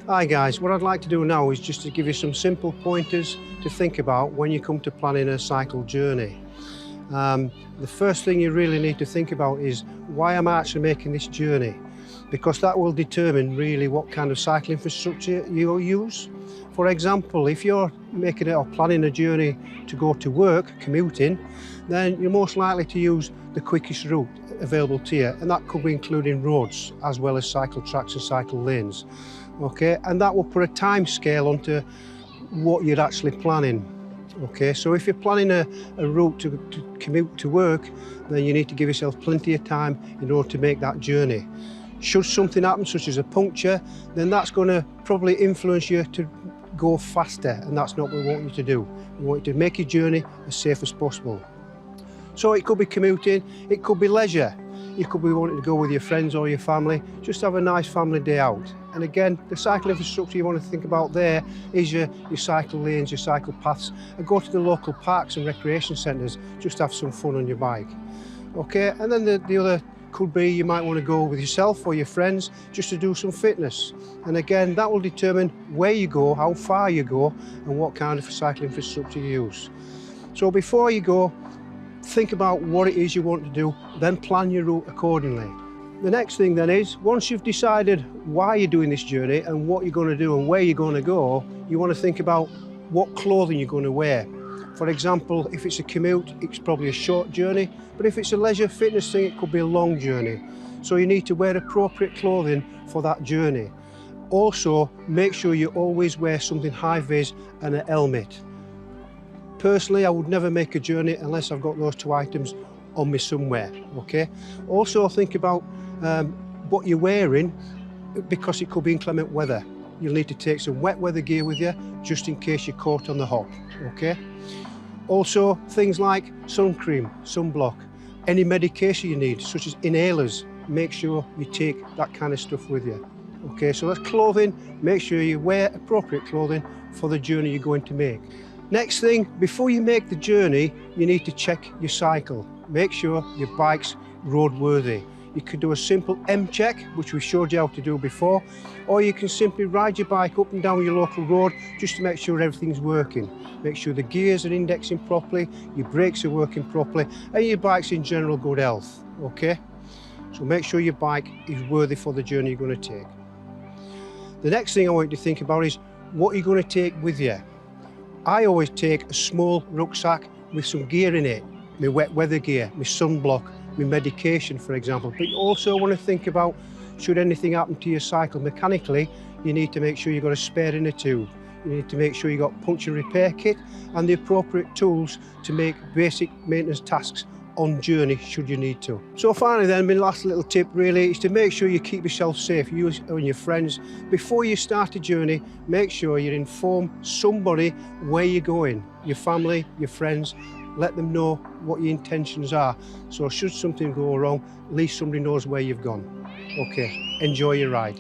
Hi guys, what I'd like to do now is just to give you some simple pointers to think about when you come to planning a cycle journey. The first thing you really need to think about is why am I actually making this journey? Because that will determine really what kind of cycle infrastructure you use. For example, if you're making it or planning a journey to go to work, commuting, then you're most likely to use the quickest route available to you, and that could be including roads as well as cycle tracks and cycle lanes. Okay, and that will put a time scale onto what you're actually planning. Okay, so if you're planning a route to commute to work, then you need to give yourself plenty of time in order to make that journey. Should something happen, such as a puncture, then that's going to probably influence you to go faster, and that's not what we want you to do. We want you to make your journey as safe as possible. So it could be commuting, it could be leisure. You could be wanting to go with your friends or your family, just have a nice family day out. And again, the cycle infrastructure you want to think about there is your cycle lanes, your cycle paths, and go to the local parks and recreation centres, just have some fun on your bike. Okay, and then the other could be you might want to go with yourself or your friends just to do some fitness. And again, that will determine where you go, how far you go, and what kind of cycle infrastructure you use. So before you go, think about what it is you want to do, then plan your route accordingly. The next thing then is, once you've decided why you're doing this journey and what you're going to do and where you're going to go, you want to think about what clothing you're going to wear. For example, if it's a commute, it's probably a short journey, but if it's a leisure fitness thing, it could be a long journey. So you need to wear appropriate clothing for that journey. Also, make sure you always wear something high-vis and a helmet. Personally, I would never make a journey unless I've got those two items on me somewhere, okay? Also think about what you're wearing, because it could be inclement weather. You'll need to take some wet weather gear with you, just in case you're caught on the hop, okay? Also, things like sun cream, sunblock, any medication you need, such as inhalers, make sure you take that kind of stuff with you. Okay, so that's clothing. Make sure you wear appropriate clothing for the journey you're going to make. Next thing, before you make the journey, you need to check your cycle. Make sure your bike's roadworthy. You could do a simple M-check, which we showed you how to do before, or you can simply ride your bike up and down your local road just to make sure everything's working. Make sure the gears are indexing properly, your brakes are working properly, and your bike's in general good health, okay? So make sure your bike is worthy for the journey you're going to take. The next thing I want you to think about is what you're going to take with you. I always take a small rucksack with some gear in it, my wet weather gear, my sunblock, my medication, for example. But you also want to think about, should anything happen to your cycle mechanically, you need to make sure you've got a spare inner tube. You need to make sure you've got puncture repair kit and the appropriate tools to make basic maintenance tasks on journey should you need to. So finally then, my last little tip really is to make sure you keep yourself safe, you and your friends. Before you start a journey, make sure you inform somebody where you're going, your family, your friends. Let them know what your intentions are. So should something go wrong, at least somebody knows where you've gone. Okay, enjoy your ride.